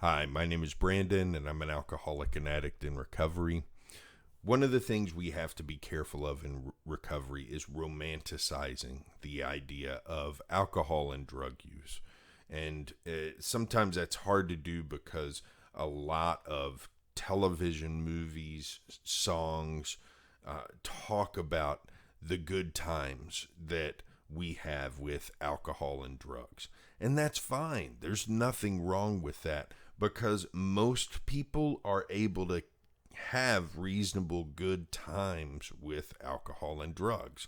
Hi, my name is Brandon, and I'm an alcoholic and addict in recovery. One of the things we have to be careful of in recovery is romanticizing the idea of alcohol and drug use. And sometimes that's hard to do because a lot of television, movies, songs talk about the good times that we have with alcohol and drugs. And that's fine. There's nothing wrong with that because most people are able to have reasonable good times with alcohol and drugs.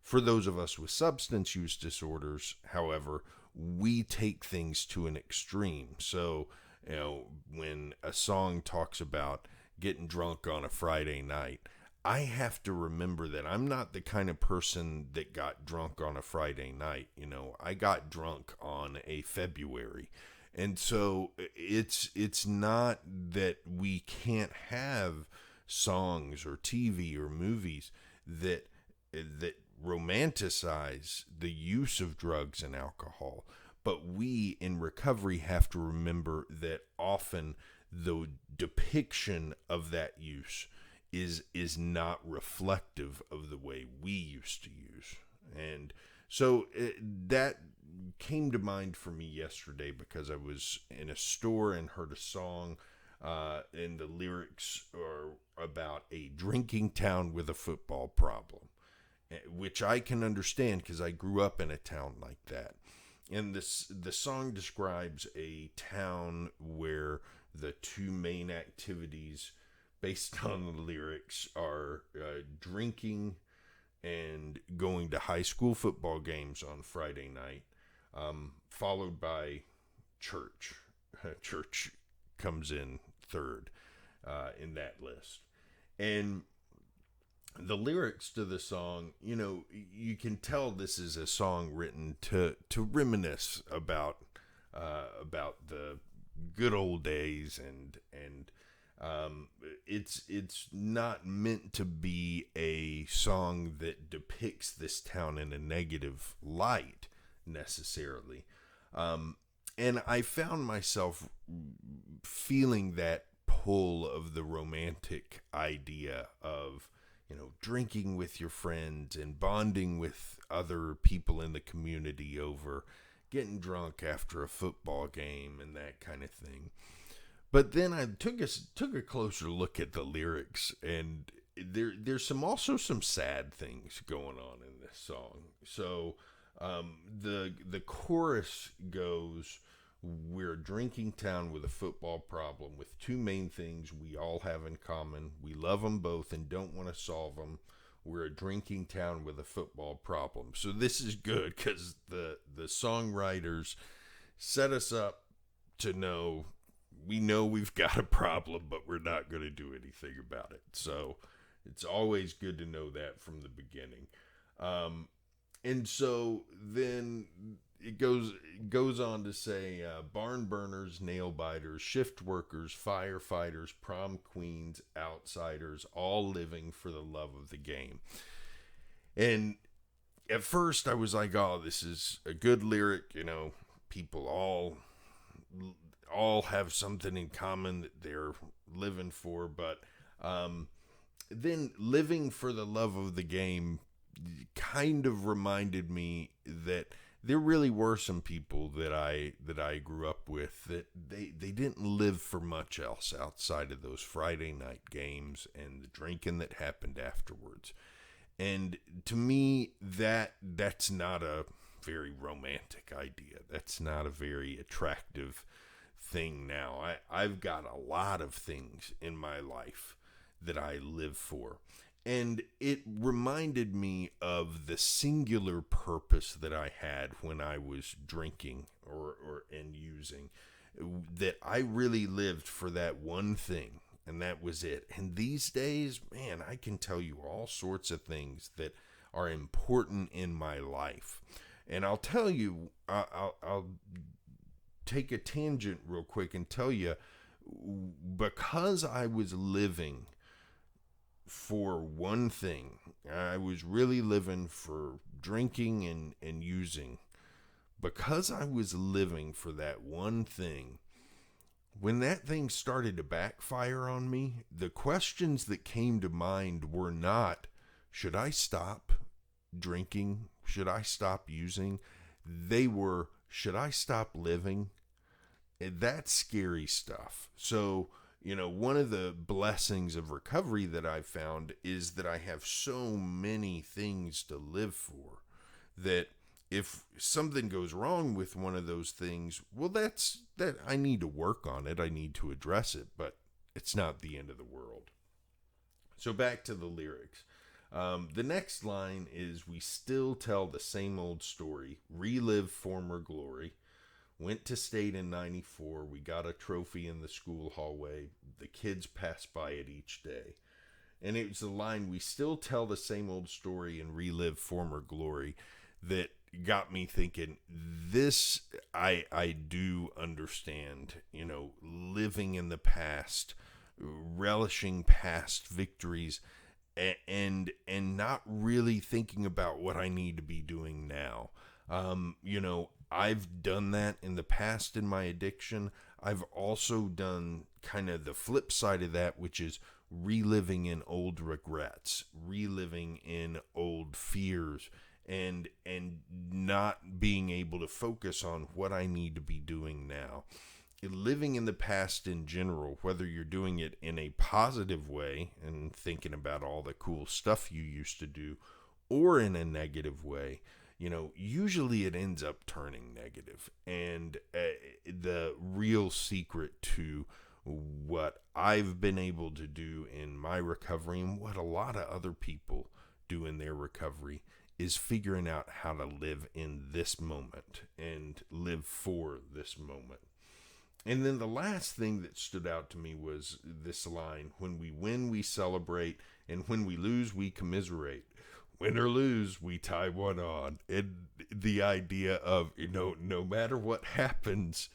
For those of us with substance use disorders, however, we take things to an extreme. So, when a song talks about getting drunk on a Friday night, I have to remember that I'm not the kind of person that got drunk on a Friday night. I got drunk on a February. And so it's not that we can't have songs or TV or movies that romanticize the use of drugs and alcohol. But we in recovery have to remember that often the depiction of that use is not reflective of the way we used to use. And so that came to mind for me yesterday because I was in a store and heard a song, and the lyrics are about a drinking town with a football problem, which I can understand because I grew up in a town like that. And the song describes a town where the two main activities based on the lyrics are drinking and going to high school football games on Friday night, followed by church. Church comes in third in that list. And the lyrics to the song, you can tell this is a song written to reminisce about the good old days, and it's not meant to be a song that depicts this town in a negative light necessarily. And I found myself feeling that pull of the romantic idea of, drinking with your friends and bonding with other people in the community over getting drunk after a football game and that kind of thing. But then I took a closer look at the lyrics, and there's also some sad things going on in this song. So the chorus goes, "We're a drinking town with a football problem with two main things we all have in common. We love them both and don't want to solve them. We're a drinking town with a football problem." So this is good because the songwriters set us up to know we've got a problem, but we're not going to do anything about it. So it's always good to know that from the beginning. And so then it goes on to say, barn burners, nail biters, shift workers, firefighters, prom queens, outsiders, all living for the love of the game. And at first I was like, oh, this is a good lyric. People all have something in common that they're living for. But then living for the love of the game kind of reminded me that there really were some people that I grew up with that they didn't live for much else outside of those Friday night games and the drinking that happened afterwards. And to me, that's not a very romantic idea. That's not a very attractive thing now. I've got a lot of things in my life that I live for. And it reminded me of the singular purpose that I had when I was drinking and using, that I really lived for that one thing, and that was it. And these days, man, I can tell you all sorts of things that are important in my life. And I'll tell you, I'll take a tangent real quick and tell you, because I was living for one thing, I was really living for drinking and using, because I was living for that one thing, when that thing started to backfire on me, the questions that came to mind were not, should I stop drinking? Should I stop using? They were, should I stop living? And that's scary stuff. So, one of the blessings of recovery that I've found is that I have so many things to live for, that if something goes wrong with one of those things, well, that I need to work on it. I need to address it, but it's not the end of the world. So back to the lyrics. The next line is, we still tell the same old story, relive former glory. Went to state in 94. We got a trophy in the school hallway. The kids pass by it each day. And it was the line, we still tell the same old story and relive former glory, that got me thinking, this, I do understand, living in the past, relishing past victories, and not really thinking about what I need to be doing now. I've done that in the past in my addiction. I've also done kind of the flip side of that, which is reliving in old regrets, reliving in old fears, and not being able to focus on what I need to be doing now. Living in the past in general, whether you're doing it in a positive way and thinking about all the cool stuff you used to do, or in a negative way, usually it ends up turning negative. And the real secret to what I've been able to do in my recovery, and what a lot of other people do in their recovery, is figuring out how to live in this moment and live for this moment. And then the last thing that stood out to me was this line, when we win, we celebrate, and when we lose, we commiserate. Win or lose, we tie one on. And the idea of, no matter what happens,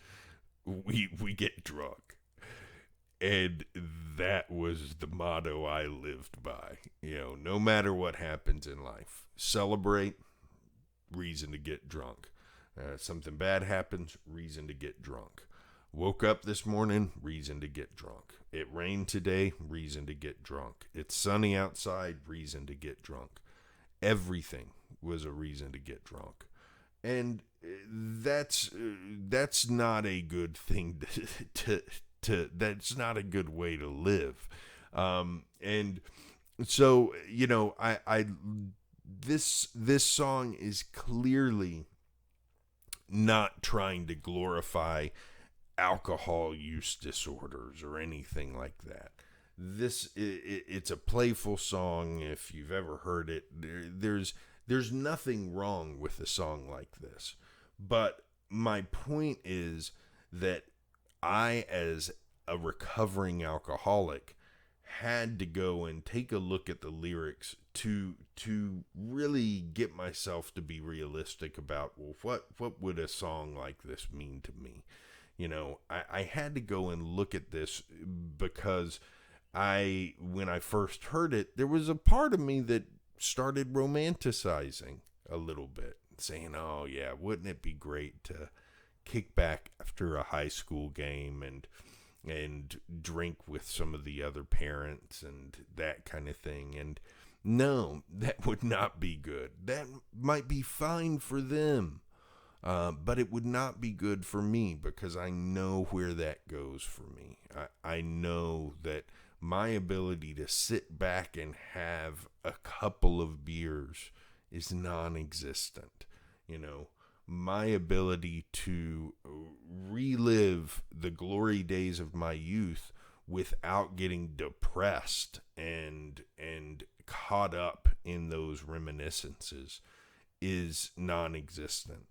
we get drunk. And that was the motto I lived by. No matter what happens in life, celebrate, reason to get drunk. Something bad happens, reason to get drunk. Woke up this morning, reason to get drunk. It rained today, reason to get drunk. It's sunny outside, reason to get drunk. Everything was a reason to get drunk. And that's not a good thing to that's not a good way to live. And so, this song is clearly not trying to glorify alcohol use disorders or anything like that. It's a playful song. If you've ever heard it, there's nothing wrong with a song like this. But my point is that I, as a recovering alcoholic, had to go and take a look at the lyrics to really get myself to be realistic about, well, what would a song like this mean to me? I had to go and look at this, because when I first heard it, there was a part of me that started romanticizing a little bit, saying, oh yeah, wouldn't it be great to kick back after a high school game and drink with some of the other parents and that kind of thing. And no, that would not be good. That might be fine for them. But it would not be good for me, because I know where that goes for me. I know that my ability to sit back and have a couple of beers is non-existent. My ability to relive the glory days of my youth without getting depressed and caught up in those reminiscences is non-existent.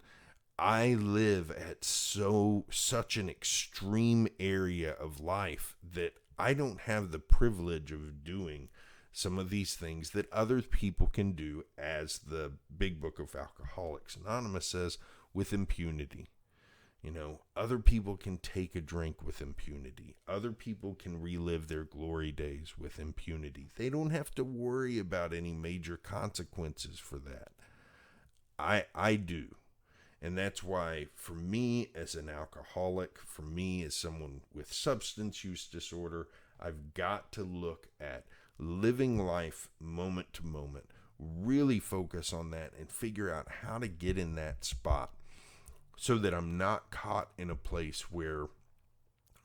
I live at such an extreme area of life that I don't have the privilege of doing some of these things that other people can do, as the Big Book of Alcoholics Anonymous says, with impunity. Other people can take a drink with impunity. Other people can relive their glory days with impunity. They don't have to worry about any major consequences for that. I do. And that's why, for me as an alcoholic, for me as someone with substance use disorder, I've got to look at living life moment to moment, really focus on that, and figure out how to get in that spot so that I'm not caught in a place where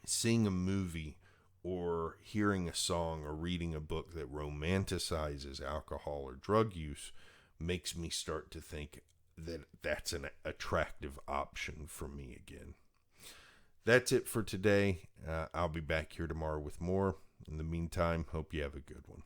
seeing a movie or hearing a song or reading a book that romanticizes alcohol or drug use makes me start to think that that's an attractive option for me again. That's it for today. I'll be back here tomorrow with more. In the meantime, hope you have a good one.